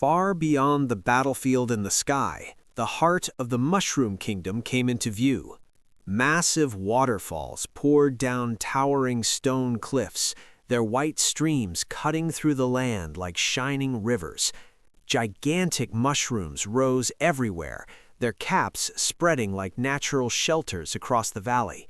Far beyond the battlefield and the sky, the heart of the Mushroom Kingdom came into view. Massive waterfalls poured down towering stone cliffs, their white streams cutting through the land like shining rivers. Gigantic mushrooms rose everywhere, their caps spreading like natural shelters across the valley.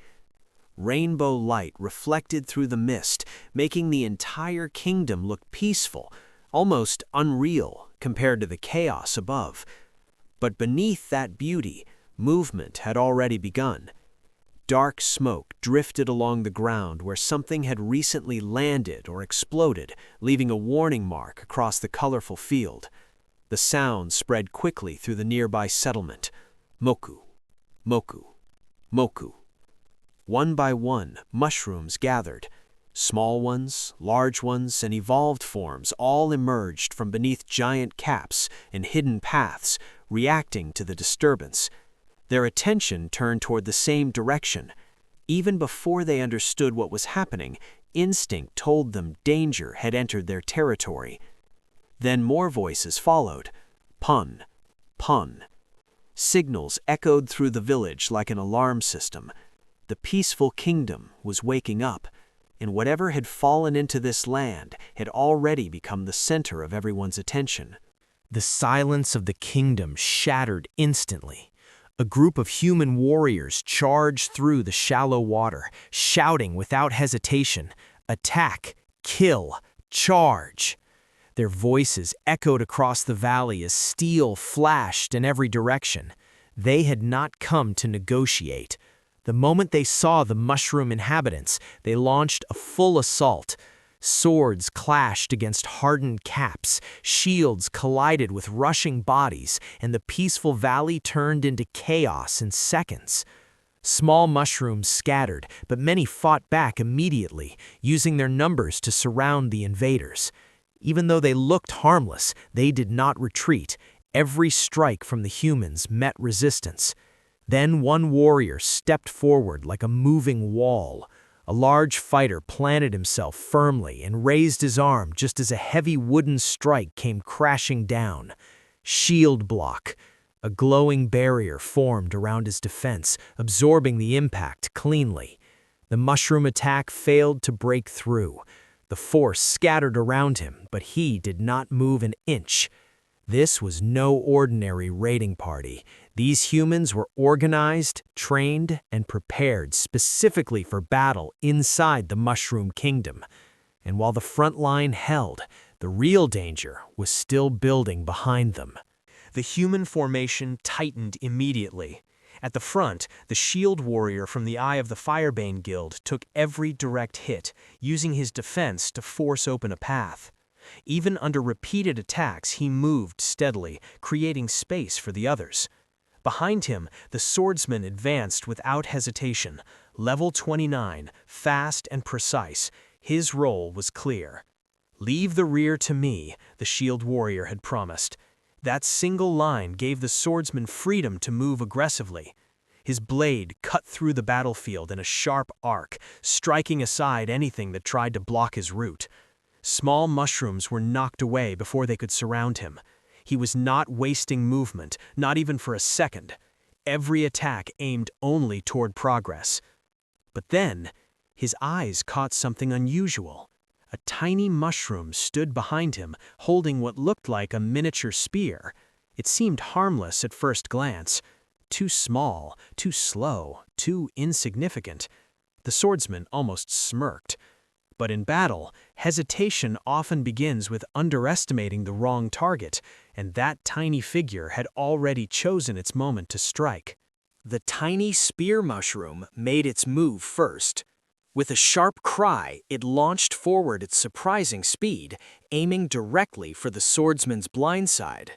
Rainbow light reflected through the mist, making the entire kingdom look peaceful, almost unreal compared to the chaos above. But beneath that beauty, movement had already begun. Dark smoke drifted along the ground where something had recently landed or exploded, leaving a warning mark across the colorful field. The sound spread quickly through the nearby settlement. Moku, moku, moku. One by one, mushrooms gathered. Small ones, large ones, and evolved forms all emerged from beneath giant caps and hidden paths, reacting to the disturbance. Their attention turned toward the same direction. Even before they understood what was happening, instinct told them danger had entered their territory. Then more voices followed. Pun, pun. Signals echoed through the village like an alarm system. The peaceful kingdom was waking up, and whatever had fallen into this land had already become the center of everyone's attention. The silence of the kingdom shattered instantly. A group of human warriors charged through the shallow water, shouting without hesitation, "Attack! Kill! Charge!" Their voices echoed across the valley as steel flashed in every direction. They had not come to negotiate. The moment they saw the mushroom inhabitants, they launched a full assault. Swords clashed against hardened caps, shields collided with rushing bodies, and the peaceful valley turned into chaos in seconds. Small mushrooms scattered, but many fought back immediately, using their numbers to surround the invaders. Even though they looked harmless, they did not retreat. Every strike from the humans met resistance. Then one warrior stepped forward like a moving wall. A large fighter planted himself firmly and raised his arm just as a heavy wooden strike came crashing down. Shield block. A glowing barrier formed around his defense, absorbing the impact cleanly. The mushroom attack failed to break through. The force scattered around him, but he did not move an inch. This was no ordinary raiding party. These humans were organized, trained, and prepared specifically for battle inside the Mushroom Kingdom. And while the front line held, the real danger was still building behind them. The human formation tightened immediately. At the front, the shield warrior from the Eye of the Firebane Guild took every direct hit, using his defense to force open a path. Even under repeated attacks, he moved steadily, creating space for the others. Behind him, the swordsman advanced without hesitation. Level 29, fast and precise. His role was clear. "Leave the rear to me," the shield warrior had promised. That single line gave the swordsman freedom to move aggressively. His blade cut through the battlefield in a sharp arc, striking aside anything that tried to block his route. Small mushrooms were knocked away before they could surround him. He was not wasting movement, not even for a second. Every attack aimed only toward progress. But then, his eyes caught something unusual. A tiny mushroom stood behind him, holding what looked like a miniature spear. It seemed harmless at first glance. Too small, too slow, too insignificant. The swordsman almost smirked. But in battle, hesitation often begins with underestimating the wrong target, and that tiny figure had already chosen its moment to strike. The tiny spear mushroom made its move first. With a sharp cry, it launched forward at surprising speed, aiming directly for the swordsman's blind side.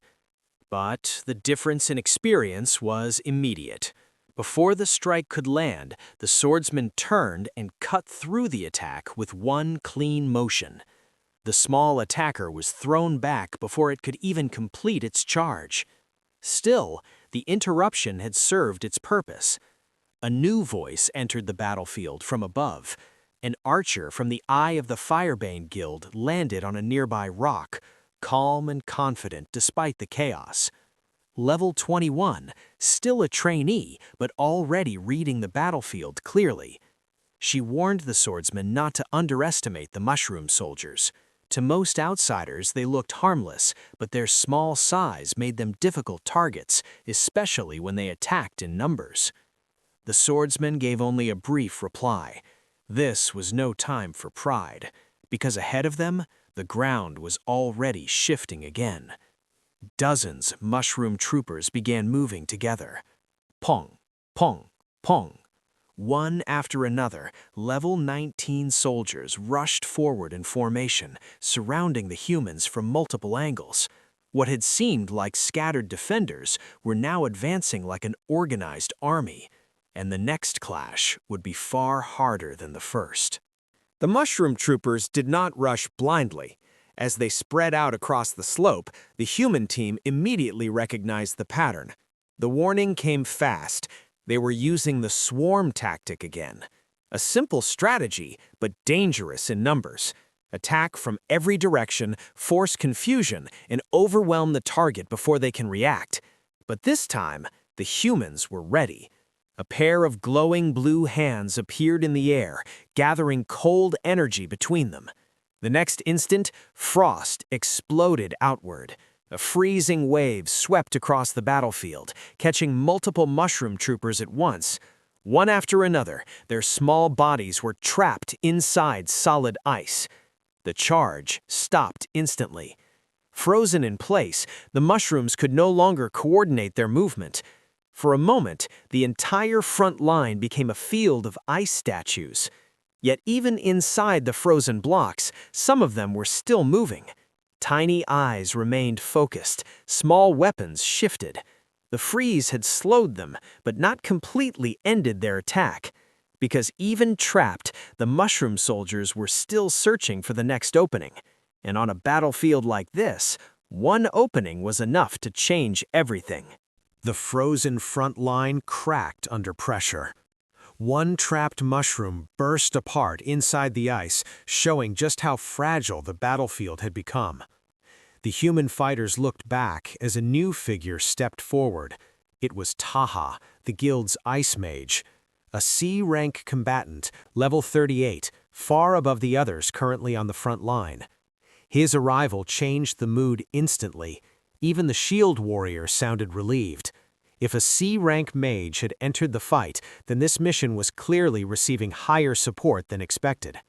But the difference in experience was immediate. Before the strike could land, the swordsman turned and cut through the attack with one clean motion. The small attacker was thrown back before it could even complete its charge. Still, the interruption had served its purpose. A new voice entered the battlefield from above. An archer from the Eye of the Firebane Guild landed on a nearby rock. calm and confident despite the chaos. Level 21, still a trainee, but already reading the battlefield clearly. She warned the swordsman not to underestimate the mushroom soldiers. To most outsiders, they looked harmless, but their small size made them difficult targets, especially when they attacked in numbers. The swordsman gave only a brief reply. This was no time for pride, because ahead of them, the ground was already shifting again. Dozens of mushroom troopers began moving together. Pong, pong, pong. One after another, level 19 soldiers rushed forward in formation, surrounding the humans from multiple angles. What had seemed like scattered defenders were now advancing like an organized army, and the next clash would be far harder than the first. The mushroom troopers did not rush blindly. As they spread out across the slope, the human team immediately recognized the pattern. The warning came fast. They were using the swarm tactic again. A simple strategy, but dangerous in numbers. Attack from every direction, force confusion, and overwhelm the target before they can react. But this time, the humans were ready. A pair of glowing blue hands appeared in the air, gathering cold energy between them. The next instant, frost exploded outward. A freezing wave swept across the battlefield, catching multiple mushroom troopers at once. One after another, their small bodies were trapped inside solid ice. The charge stopped instantly. Frozen in place, the mushrooms could no longer coordinate their movement. For a moment, the entire front line became a field of ice statues. Yet even inside the frozen blocks, some of them were still moving. Tiny eyes remained focused, small weapons shifted. The freeze had slowed them, but not completely ended their attack. Because even trapped, the mushroom soldiers were still searching for the next opening. And on a battlefield like this, one opening was enough to change everything. The frozen front line cracked under pressure. One trapped mushroom burst apart inside the ice, showing just how fragile the battlefield had become. The human fighters looked back as a new figure stepped forward. It was Taha, the guild's ice mage. A C-rank combatant, level 38, far above the others currently on the front line. His arrival changed the mood instantly. Even the shield warrior sounded relieved. If a C-rank mage had entered the fight, then this mission was clearly receiving higher support than expected.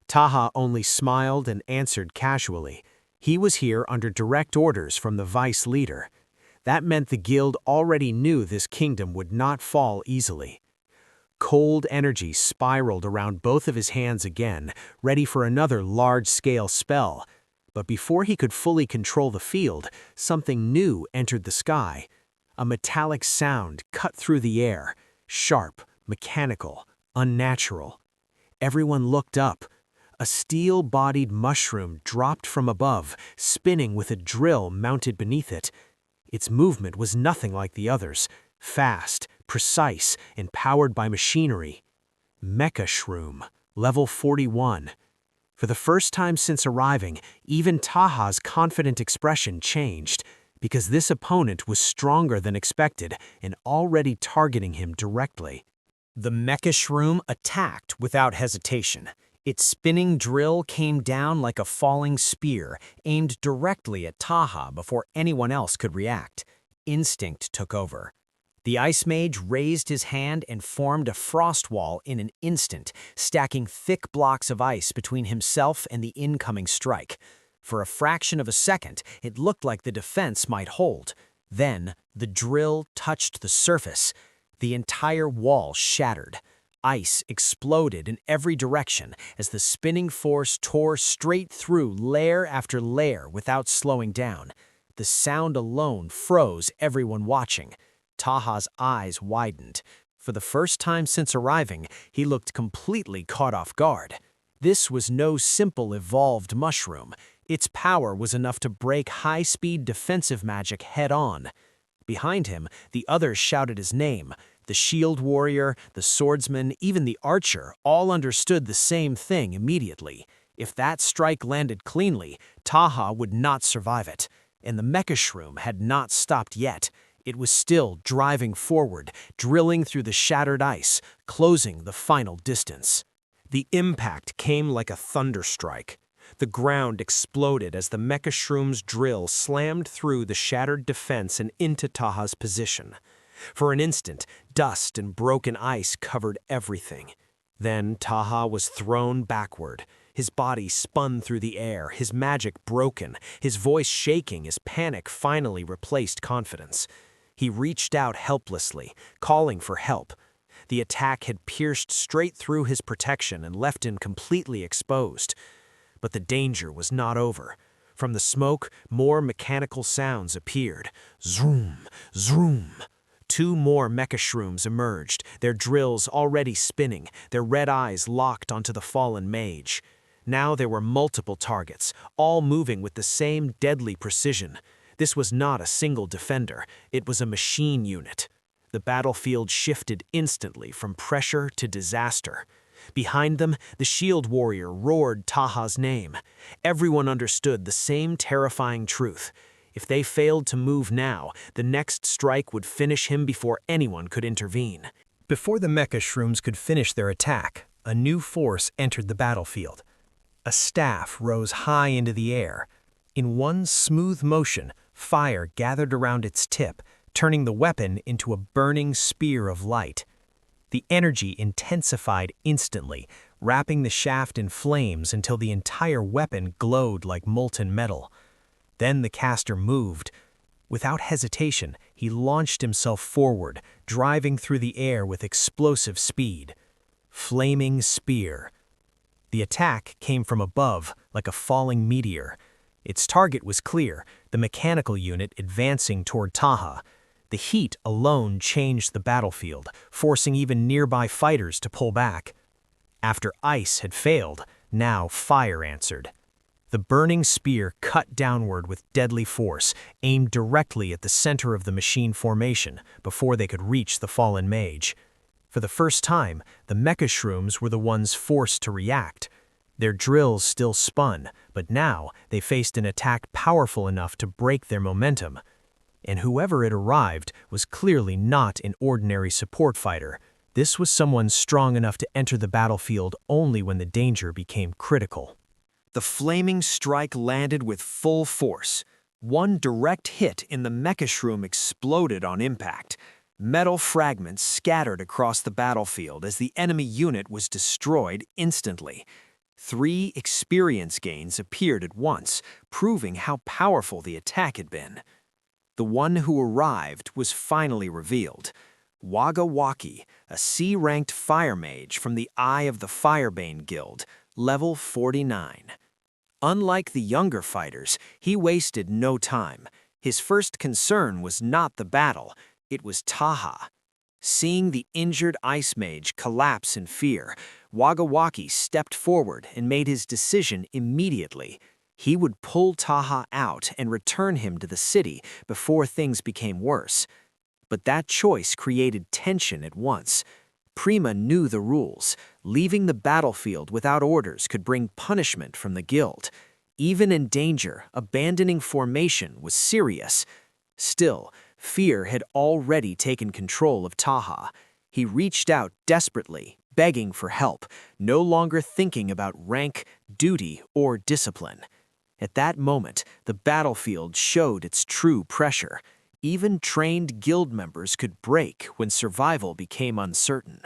Taha only smiled and answered casually. He was here under direct orders from the vice leader. That meant the guild already knew this kingdom would not fall easily. Cold energy spiraled around both of his hands again, ready for another large-scale spell. But before he could fully control the field, something new entered the sky. A metallic sound cut through the air, sharp, mechanical, unnatural. Everyone looked up. A steel-bodied mushroom dropped from above, spinning with a drill mounted beneath it. Its movement was nothing like the others, fast, precise, and powered by machinery. Mecha Shroom, level 41. For the first time since arriving, even Taha's confident expression changed, because this opponent was stronger than expected and already targeting him directly. The Mecha Shroom attacked without hesitation. Its spinning drill came down like a falling spear, aimed directly at Taha before anyone else could react. Instinct took over. The Ice Mage raised his hand and formed a frost wall in an instant, stacking thick blocks of ice between himself and the incoming strike. For a fraction of a second, it looked like the defense might hold. Then, the drill touched the surface. The entire wall shattered. Ice exploded in every direction as the spinning force tore straight through layer after layer without slowing down. The sound alone froze everyone watching. Taha's eyes widened. For the first time since arriving, he looked completely caught off guard. This was no simple evolved mushroom. Its power was enough to break high-speed defensive magic head-on. Behind him, the others shouted his name. The shield warrior, the swordsman, even the archer all understood the same thing immediately. If that strike landed cleanly, Taha would not survive it, and the mecha shroom had not stopped yet. It was still driving forward, drilling through the shattered ice, closing the final distance. The impact came like a thunderstrike. The ground exploded as the mecha shroom's drill slammed through the shattered defense and into Taha's position. For an instant, dust and broken ice covered everything. Then Taha was thrown backward. His body spun through the air, his magic broken, his voice shaking as panic finally replaced confidence. He reached out helplessly, calling for help. The attack had pierced straight through his protection and left him completely exposed. But the danger was not over. From the smoke, more mechanical sounds appeared. Zoom, zoom. 2 more mecha shrooms emerged, their drills already spinning, their red eyes locked onto the fallen mage. Now there were multiple targets, all moving with the same deadly precision. This was not a single defender, it was a machine unit. The battlefield shifted instantly from pressure to disaster. Behind them, the shield warrior roared Taha's name. Everyone understood the same terrifying truth. If they failed to move now, the next strike would finish him before anyone could intervene. Before the mecha shrooms could finish their attack, a new force entered the battlefield. A staff rose high into the air. In one smooth motion, fire gathered around its tip, turning the weapon into a burning spear of light. The energy intensified instantly, wrapping the shaft in flames until the entire weapon glowed like molten metal. Then the caster moved. Without hesitation, he launched himself forward, driving through the air with explosive speed. Flaming spear. The attack came from above, like a falling meteor. Its target was clear, the mechanical unit advancing toward Taha. The heat alone changed the battlefield, forcing even nearby fighters to pull back. After ice had failed, now fire answered. The burning spear cut downward with deadly force, aimed directly at the center of the machine formation before they could reach the fallen mage. For the first time, the mecha shrooms were the ones forced to react. Their drills still spun, but now they faced an attack powerful enough to break their momentum. And whoever had arrived was clearly not an ordinary support fighter. This was someone strong enough to enter the battlefield only when the danger became critical. The flaming strike landed with full force. One direct hit in the mecha shroom exploded on impact. Metal fragments scattered across the battlefield as the enemy unit was destroyed instantly. 3 experience gains appeared at once, proving how powerful the attack had been. The one who arrived was finally revealed. Wagawaki, a C-ranked fire mage from the Eye of the Firebane Guild, level 49. Unlike the younger fighters, he wasted no time. His first concern was not the battle, it was Taha. Seeing the injured ice mage collapse in fear, Wagawaki stepped forward and made his decision immediately. He would pull Taha out and return him to the city before things became worse. But that choice created tension at once. Prima knew the rules. Leaving the battlefield without orders could bring punishment from the guild. Even in danger, abandoning formation was serious. Still, fear had already taken control of Taha. He reached out desperately, begging for help, no longer thinking about rank, duty, or discipline. At that moment, the battlefield showed its true pressure. Even trained guild members could break when survival became uncertain.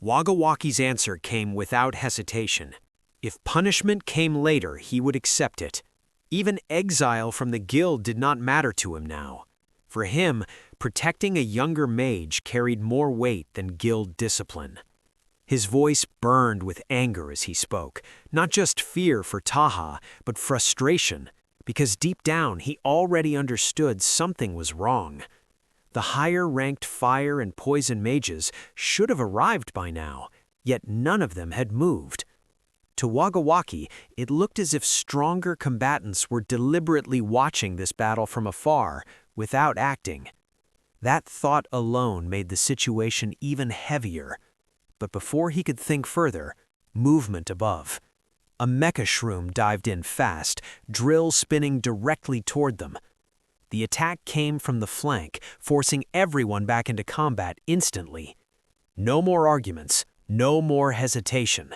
Wagawaki's answer came without hesitation. If punishment came later, he would accept it. Even exile from the guild did not matter to him now. For him, protecting a younger mage carried more weight than guild discipline. His voice burned with anger as he spoke, not just fear for Taha, but frustration, because deep down he already understood something was wrong. The higher-ranked fire and poison mages should have arrived by now, yet none of them had moved. To Wagawaki, it looked as if stronger combatants were deliberately watching this battle from afar, without acting. That thought alone made the situation even heavier. But before he could think further, movement above. A mecha shroom dived in fast, drill spinning directly toward them. The attack came from the flank, forcing everyone back into combat instantly. No more arguments, no more hesitation.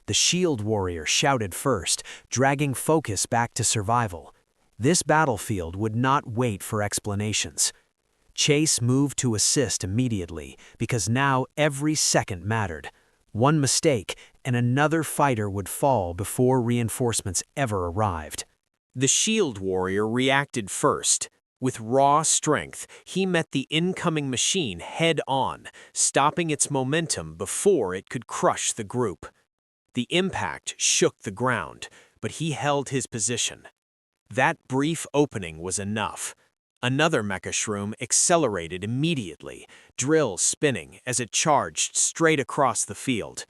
The shield warrior shouted first, dragging focus back to survival. This battlefield would not wait for explanations. Chase moved to assist immediately, because now every second mattered. One mistake, and another fighter would fall before reinforcements ever arrived. The shield warrior reacted first. With raw strength, he met the incoming machine head-on, stopping its momentum before it could crush the group. The impact shook the ground, but he held his position. That brief opening was enough. Another mecha shroom accelerated immediately, drill spinning as it charged straight across the field.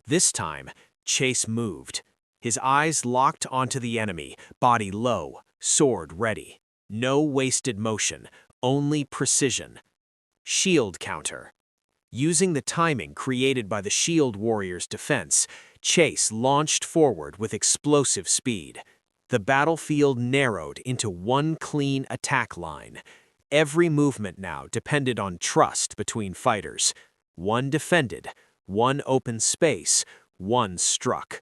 This time, Chase moved. His eyes locked onto the enemy, body low, sword ready. No wasted motion, only precision. Shield counter. Using the timing created by the shield warrior's defense, Chase launched forward with explosive speed. The battlefield narrowed into one clean attack line. Every movement now depended on trust between fighters. One defended, one open space, one struck.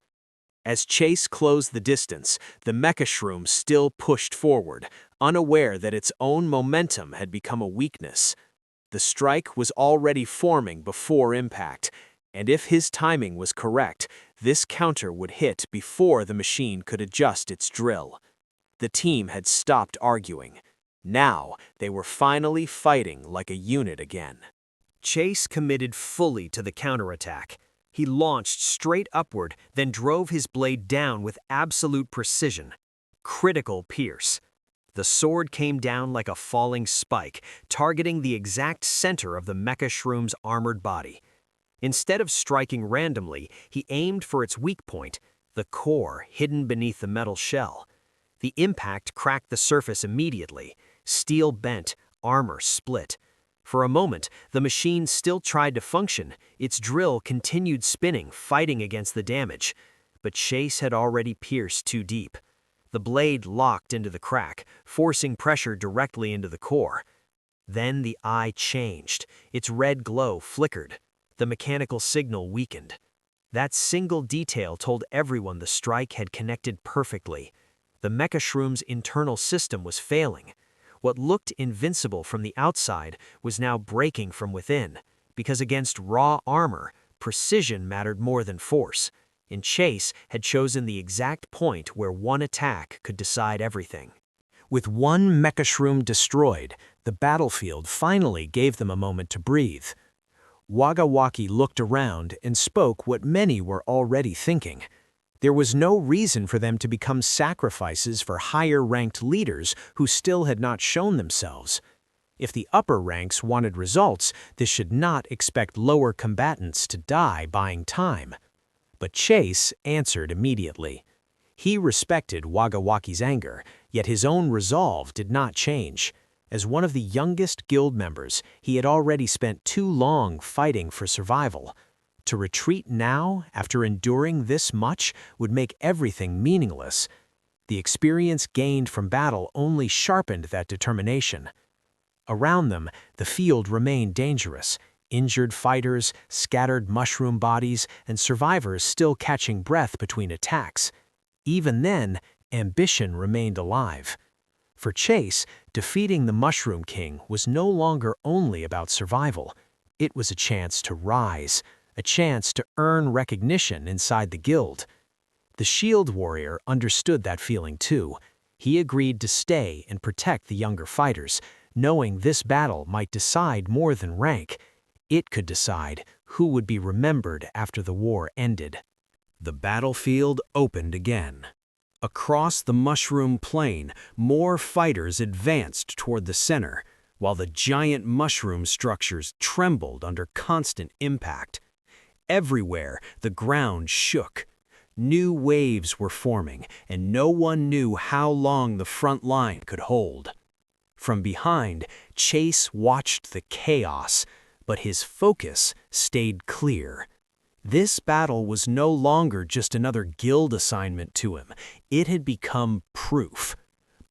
As Chase closed the distance, the mecha shroom still pushed forward, unaware that its own momentum had become a weakness. The strike was already forming before impact, and if his timing was correct, this counter would hit before the machine could adjust its drill. The team had stopped arguing. Now, they were finally fighting like a unit again. Chase committed fully to the counterattack. He launched straight upward, then drove his blade down with absolute precision. Critical pierce. The sword came down like a falling spike, targeting the exact center of the mecha shroom's armored body. Instead of striking randomly, he aimed for its weak point, the core hidden beneath the metal shell. The impact cracked the surface immediately. Steel bent, armor split. For a moment, the machine still tried to function. Its drill continued spinning, fighting against the damage. But Chase had already pierced too deep. The blade locked into the crack, forcing pressure directly into the core. Then the eye changed. Its red glow flickered. The mechanical signal weakened. That single detail told everyone the strike had connected perfectly. The mecha shroom's internal system was failing. What looked invincible from the outside was now breaking from within, because against raw armor, precision mattered more than force, and Chase had chosen the exact point where one attack could decide everything. With one mecha shroom destroyed, the battlefield finally gave them a moment to breathe. Wagawaki looked around and spoke what many were already thinking. There was no reason for them to become sacrifices for higher-ranked leaders who still had not shown themselves. If the upper ranks wanted results, this should not expect lower combatants to die buying time. But Chase answered immediately. He respected Wagawaki's anger, yet his own resolve did not change. As one of the youngest guild members, he had already spent too long fighting for survival. To retreat now, after enduring this much, would make everything meaningless. The experience gained from battle only sharpened that determination. Around them, the field remained dangerous. Injured fighters, scattered mushroom bodies, and survivors still catching breath between attacks. Even then, ambition remained alive. For Chase, defeating the Mushroom King was no longer only about survival. It was a chance to rise, a chance to earn recognition inside the guild. The shield warrior understood that feeling too. He agreed to stay and protect the younger fighters, knowing this battle might decide more than rank. It could decide who would be remembered after the war ended. The battlefield opened again. Across the mushroom plain, more fighters advanced toward the center, while the giant mushroom structures trembled under constant impact. Everywhere, the ground shook. New waves were forming, and no one knew how long the front line could hold. From behind, Chase watched the chaos, but his focus stayed clear. This battle was no longer just another guild assignment to him. It had become proof.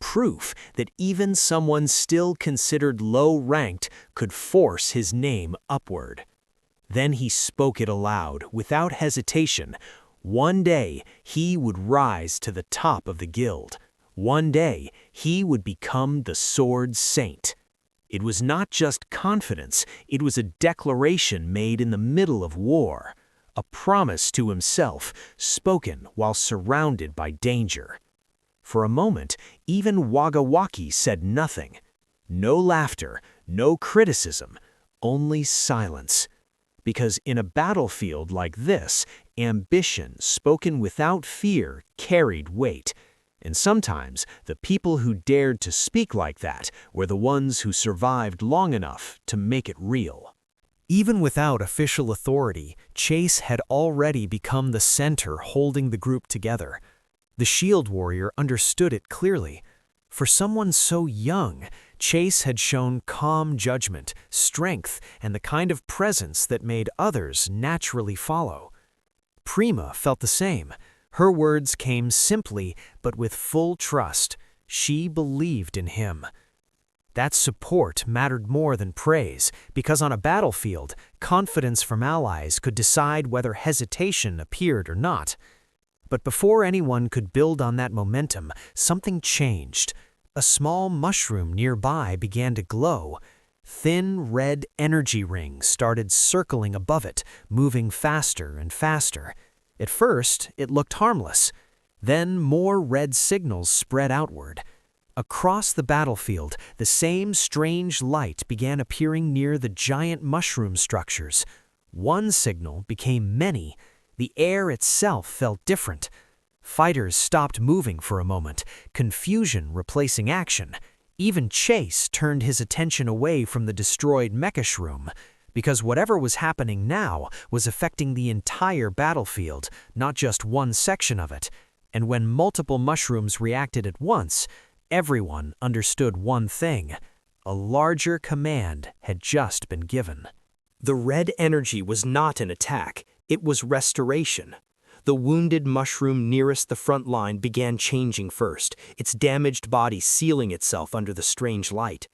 Proof that even someone still considered low-ranked could force his name upward. Then he spoke it aloud, without hesitation. One day, he would rise to the top of the guild. One day, he would become the Sword Saint. It was not just confidence, it was a declaration made in the middle of war. A promise to himself, spoken while surrounded by danger. For a moment, even Wagawaki said nothing. No laughter, no criticism, only silence. Because in a battlefield like this, ambition spoken without fear carried weight. And sometimes, the people who dared to speak like that were the ones who survived long enough to make it real. Even without official authority, Chase had already become the center holding the group together. The shield warrior understood it clearly. For someone so young, Chase had shown calm judgment, strength, and the kind of presence that made others naturally follow. Prima felt the same. Her words came simply, but with full trust. She believed in him. That support mattered more than praise, because on a battlefield, confidence from allies could decide whether hesitation appeared or not. But before anyone could build on that momentum, something changed. A small mushroom nearby began to glow. Thin red energy rings started circling above it, moving faster and faster. At first, it looked harmless. Then more red signals spread outward. Across the battlefield, the same strange light began appearing near the giant mushroom structures. One signal became many. The air itself felt different. Fighters stopped moving for a moment, confusion replacing action. Even Chase turned his attention away from the destroyed mechashroom, because whatever was happening now was affecting the entire battlefield, not just one section of it. And when multiple mushrooms reacted at once, everyone understood one thing. A larger command had just been given. The red energy was not an attack, it was restoration. The wounded mushroom nearest the front line began changing first, its damaged body sealing itself under the strange light.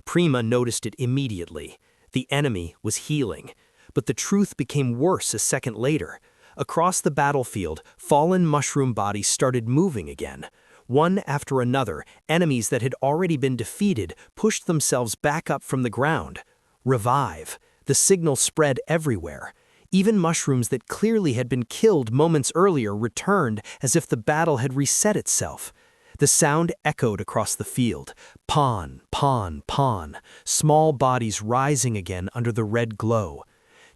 Prima noticed it immediately. The enemy was healing. But the truth became worse a second later. Across the battlefield, fallen mushroom bodies started moving again. One after another, enemies that had already been defeated pushed themselves back up from the ground. Revive. The signal spread everywhere. Even mushrooms that clearly had been killed moments earlier returned as if the battle had reset itself. The sound echoed across the field. Pawn, pawn, pawn. Small bodies rising again under the red glow.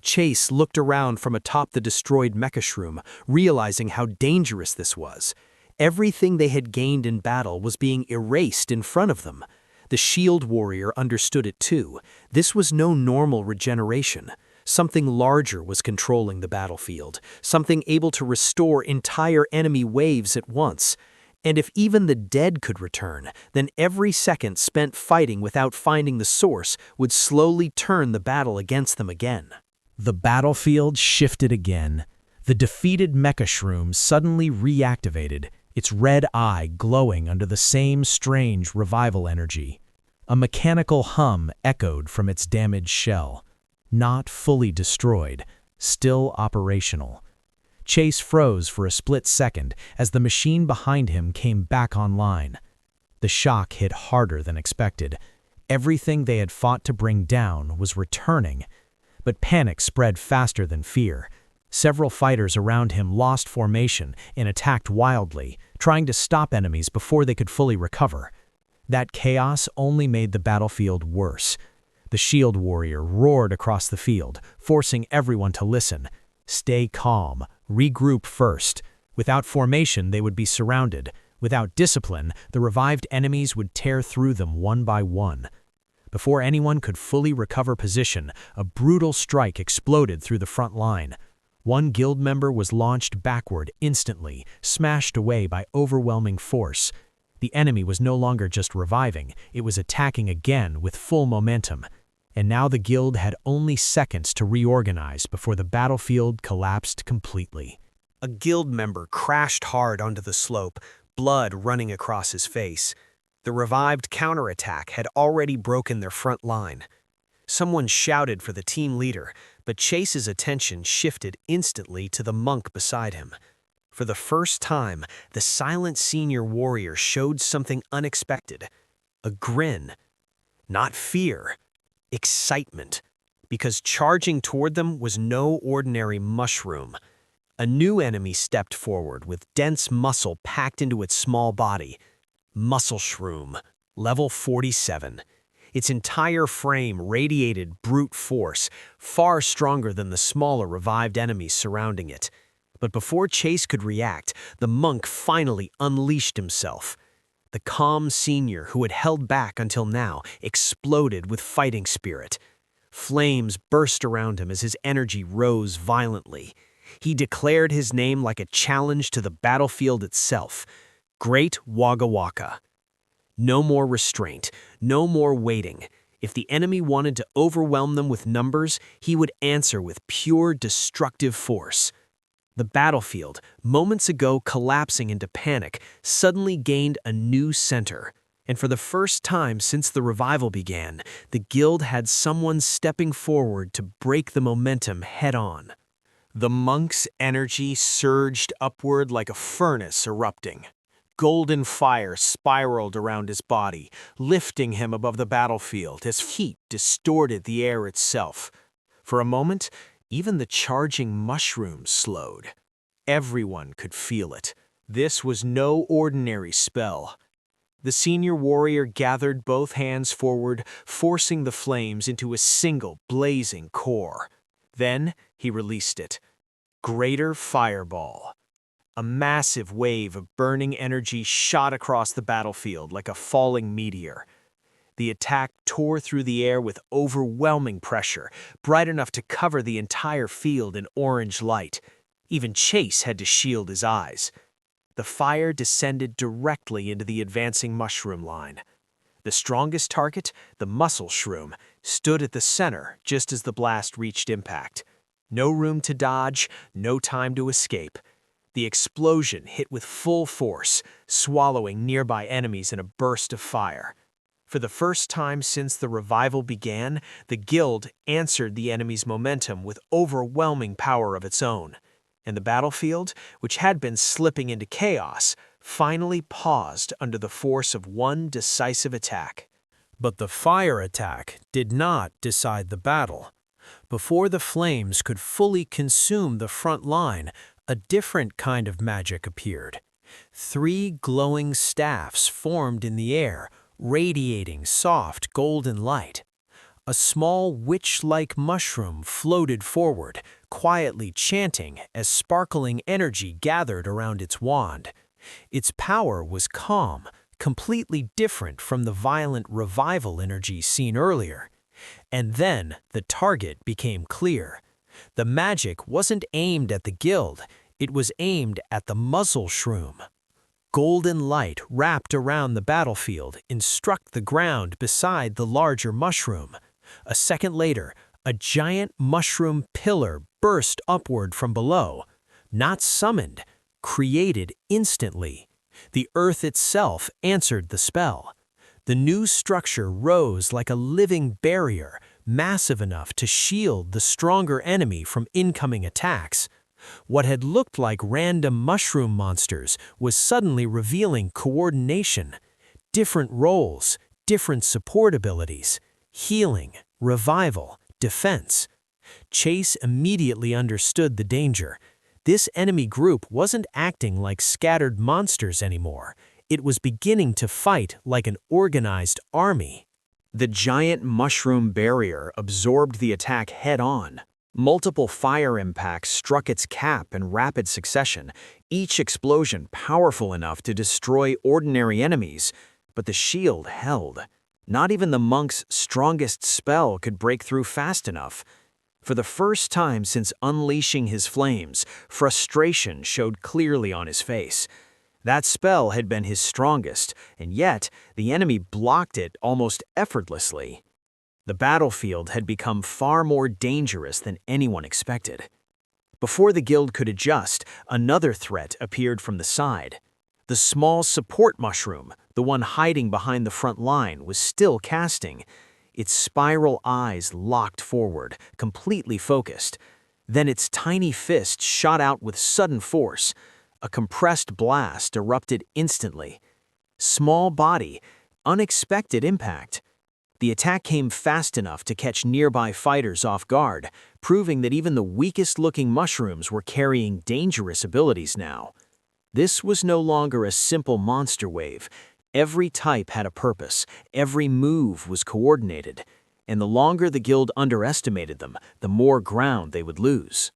Chase looked around from atop the destroyed mechashroom, realizing how dangerous this was. Everything they had gained in battle was being erased in front of them. The shield warrior understood it too. This was no normal regeneration. Something larger was controlling the battlefield, something able to restore entire enemy waves at once. And if even the dead could return, then every second spent fighting without finding the source would slowly turn the battle against them again. The battlefield shifted again. The defeated mechashroom suddenly reactivated, its red eye glowing under the same strange revival energy. A mechanical hum echoed from its damaged shell. Not fully destroyed, still operational. Chase froze for a split second as the machine behind him came back online. The shock hit harder than expected. Everything they had fought to bring down was returning. But panic spread faster than fear. Several fighters around him lost formation and attacked wildly, trying to stop enemies before they could fully recover. That chaos only made the battlefield worse. The shield warrior roared across the field, forcing everyone to listen. Stay calm, regroup first. Without formation, they would be surrounded. Without discipline, the revived enemies would tear through them one by one. Before anyone could fully recover position, a brutal strike exploded through the front line. One guild member was launched backward instantly, smashed away by overwhelming force. The enemy was no longer just reviving, it was attacking again with full momentum. and now the guild had only seconds to reorganize before the battlefield collapsed completely. A guild member crashed hard onto the slope, blood running across his face. The revived counterattack had already broken their front line. Someone shouted for the team leader, but Chase's attention shifted instantly to the monk beside him. For the first time, the silent senior warrior showed something unexpected. A grin. Not fear. Excitement. Because charging toward them was no ordinary mushroom. A new enemy stepped forward with dense muscle packed into its small body. Muscle Shroom, level 47. Its entire frame radiated brute force, far stronger than the smaller revived enemies surrounding it. But before Chase could react, the monk finally unleashed himself. The calm senior who had held back until now exploded with fighting spirit. Flames burst around him as his energy rose violently. He declared his name like a challenge to the battlefield itself. Great Wagga Wagga. No more restraint, no more waiting. If the enemy wanted to overwhelm them with numbers, he would answer with pure destructive force. The battlefield, moments ago collapsing into panic, suddenly gained a new center. And for the first time since the revival began, the guild had someone stepping forward to break the momentum head-on. The monk's energy surged upward like a furnace erupting. Golden fire spiraled around his body, lifting him above the battlefield as heat distorted the air itself. For a moment, even the charging mushrooms slowed. Everyone could feel it. This was no ordinary spell. The senior warrior gathered both hands forward, forcing the flames into a single blazing core. Then he released it. Greater Fireball. A massive wave of burning energy shot across the battlefield like a falling meteor. The attack tore through the air with overwhelming pressure, bright enough to cover the entire field in orange light. Even Chase had to shield his eyes. The fire descended directly into the advancing mushroom line. The strongest target, the Muscle Shroom, stood at the center just as the blast reached impact. No room to dodge, no time to escape. The explosion hit with full force, swallowing nearby enemies in a burst of fire. For the first time since the revival began, the guild answered the enemy's momentum with overwhelming power of its own. And the battlefield, which had been slipping into chaos, finally paused under the force of one decisive attack. But the fire attack did not decide the battle. Before the flames could fully consume the front line, a different kind of magic appeared. 3 glowing staffs formed in the air, radiating soft golden light. A small witch-like mushroom floated forward, quietly chanting as sparkling energy gathered around its wand. Its power was calm, completely different from the violent revival energy seen earlier. And then the target became clear. The magic wasn't aimed at the guild, it was aimed at the Muscle Shroom. Golden light wrapped around the battlefield and struck the ground beside the larger mushroom. A second later, a giant mushroom pillar burst upward from below. Not summoned, created instantly. The earth itself answered the spell. The new structure rose like a living barrier, massive enough to shield the stronger enemy from incoming attacks. What had looked like random mushroom monsters was suddenly revealing coordination. Different roles, different support abilities. Healing, revival, defense. Chase immediately understood the danger. This enemy group wasn't acting like scattered monsters anymore. It was beginning to fight like an organized army. The giant mushroom barrier absorbed the attack head-on. Multiple fire impacts struck its cap in rapid succession, each explosion powerful enough to destroy ordinary enemies, but the shield held. Not even the monk's strongest spell could break through fast enough. For the first time since unleashing his flames, frustration showed clearly on his face. That spell had been his strongest, and yet the enemy blocked it almost effortlessly. The battlefield had become far more dangerous than anyone expected. Before the guild could adjust, another threat appeared from the side. The small support mushroom, the one hiding behind the front line, was still casting. Its spiral eyes locked forward, completely focused. Then its tiny fist shot out with sudden force. A compressed blast erupted instantly. Small body, unexpected impact. The attack came fast enough to catch nearby fighters off guard, proving that even the weakest-looking mushrooms were carrying dangerous abilities now. This was no longer a simple monster wave. Every type had a purpose, every move was coordinated, and the longer the guild underestimated them, the more ground they would lose.